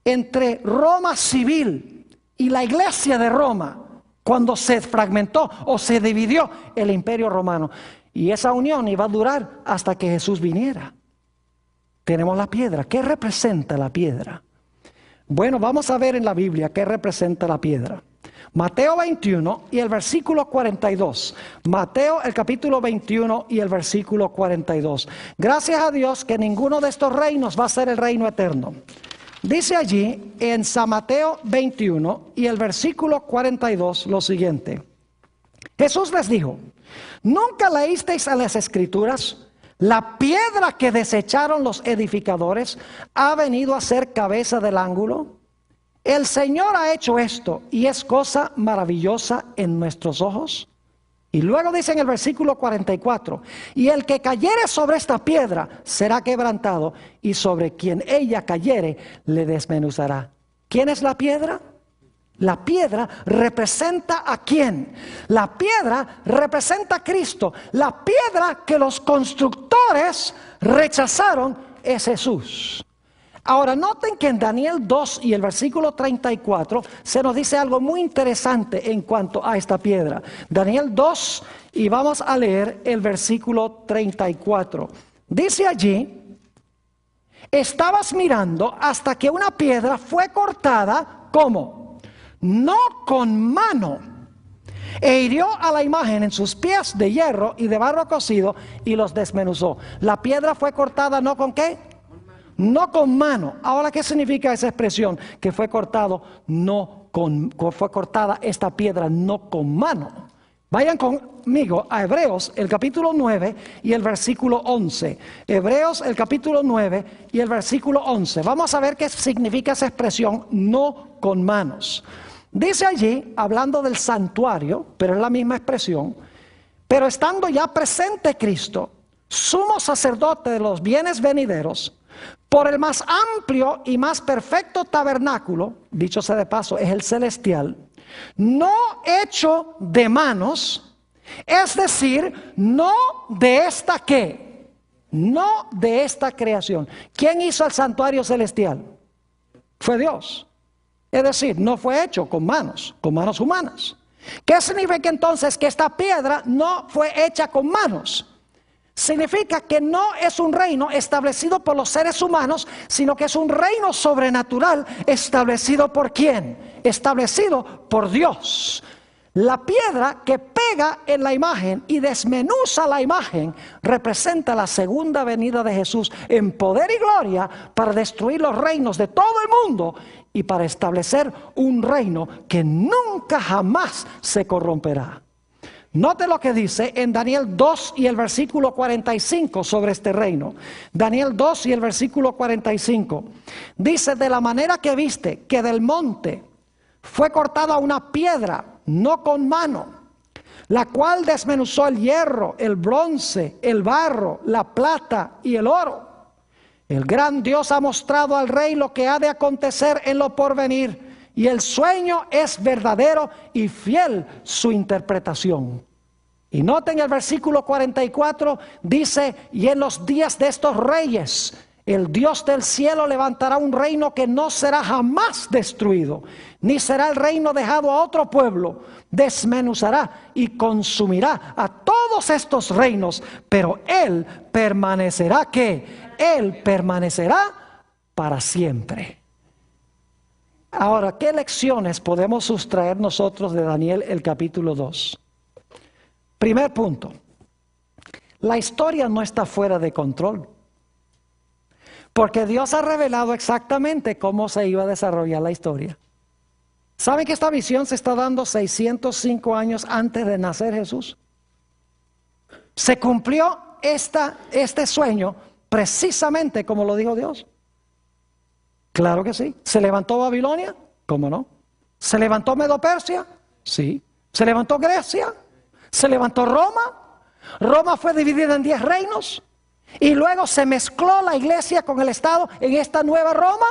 entre Roma civil y la iglesia de Roma, cuando se fragmentó o se dividió el imperio romano. Y esa unión iba a durar hasta que Jesús viniera. Tenemos la piedra. ¿Qué representa la piedra? Bueno, vamos a ver en la Biblia qué representa la piedra. Mateo 21 y el versículo 42. Mateo el capítulo 21 y el versículo 42. Gracias a Dios que ninguno de estos reinos va a ser el reino eterno. Dice allí en San Mateo 21 y el versículo 42 lo siguiente. Jesús les dijo: ¿nunca leísteis en las Escrituras? La piedra que desecharon los edificadores ha venido a ser cabeza del ángulo. El Señor ha hecho esto y es cosa maravillosa en nuestros ojos. Y luego dice en el versículo 44, y el que cayere sobre esta piedra será quebrantado, y sobre quien ella cayere le desmenuzará. ¿Quién es la piedra? La piedra representa ¿a quién? La piedra representa a Cristo. La piedra que los constructores rechazaron es Jesús. Ahora noten que en Daniel 2 y el versículo 34 se nos dice algo muy interesante en cuanto a esta piedra. Daniel 2 y vamos a leer el versículo 34. Dice allí: estabas mirando hasta que una piedra fue cortada, ¿cómo? No con mano, e hirió a la imagen en sus pies de hierro y de barro cocido y los desmenuzó. La piedra fue cortada ¿no con qué? No con mano. Ahora, ¿qué significa esa expresión? Que fue cortado fue cortada esta piedra no con mano. Vayan conmigo a Hebreos el capítulo 9 y el versículo 11. Hebreos el capítulo 9 y el versículo 11. Vamos a ver qué significa esa expresión no con manos. Dice allí, hablando del santuario, pero es la misma expresión: pero estando ya presente Cristo, sumo sacerdote de los bienes venideros, por el más amplio y más perfecto tabernáculo, dicho sea de paso, es el celestial, no hecho de manos, es decir, no de esta ¿qué? No de esta creación. ¿Quién hizo el santuario celestial? Fue Dios. Es decir, no fue hecho con manos humanas. ¿Qué significa entonces que esta piedra no fue hecha con manos? Significa que no es un reino establecido por los seres humanos, sino que es un reino sobrenatural establecido ¿por quién? Establecido por Dios. La piedra que pega en la imagen y desmenuza la imagen representa la segunda venida de Jesús en poder y gloria para destruir los reinos de todo el mundo y para establecer un reino que nunca jamás se corromperá. Note lo que dice en Daniel 2 y el versículo 45 sobre este reino. Daniel 2 y el versículo 45. Dice: de la manera que viste que del monte fue cortada una piedra, no con mano, la cual desmenuzó el hierro, el bronce, el barro, la plata y el oro. El gran Dios ha mostrado al rey lo que ha de acontecer en lo porvenir, y el sueño es verdadero y fiel su interpretación. Y noten el versículo 44, dice: y en los días de estos reyes, el Dios del cielo levantará un reino que no será jamás destruido, ni será el reino dejado a otro pueblo. Desmenuzará y consumirá a todos estos reinos, pero Él permanecerá, ¿qué? Él permanecerá para siempre. Ahora, ¿qué lecciones podemos sustraer nosotros de Daniel el capítulo 2? Primer punto: la historia no está fuera de control, porque Dios ha revelado exactamente cómo se iba a desarrollar la historia. ¿Saben que esta visión se está dando 605 años antes de nacer Jesús? Se cumplió este sueño precisamente como lo dijo Dios. Claro que sí. ¿Se levantó Babilonia? ¿Cómo no? ¿Se levantó Medo-Persia? Sí. ¿Se levantó Grecia? ¿Se levantó Roma? Roma fue dividida en 10 reinos y luego se mezcló la iglesia con el Estado en esta nueva Roma.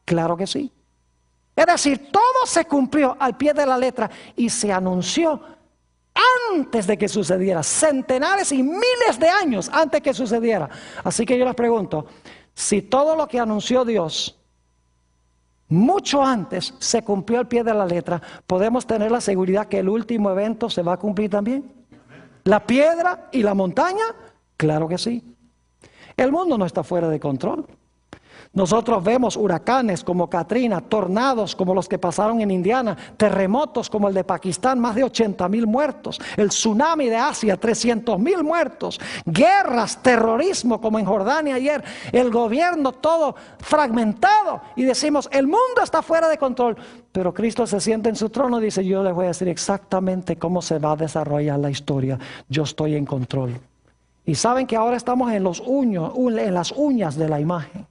Claro que sí. Es decir, todo se cumplió al pie de la letra y se anunció antes de que sucediera, centenares y miles de años antes que sucediera. Así que yo les pregunto, si todo lo que anunció Dios mucho antes se cumplió al pie de la letra, ¿podemos tener la seguridad que el último evento se va a cumplir también? ¿La piedra y la montaña? Claro que sí. El mundo no está fuera de control. Nosotros vemos huracanes como Katrina, tornados como los que pasaron en Indiana, terremotos como el de Pakistán, más de 80,000 muertos, el tsunami de Asia, 300,000 muertos, guerras, terrorismo como en Jordania ayer, el gobierno todo fragmentado y decimos, el mundo está fuera de control, pero Cristo se sienta en su trono y dice, yo les voy a decir exactamente cómo se va a desarrollar la historia, yo estoy en control. Y saben que ahora estamos en las uñas de la imagen.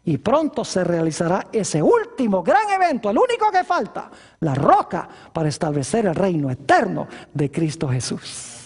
Y pronto se realizará ese último gran evento, el único que falta, la roca para establecer el reino eterno de Cristo Jesús.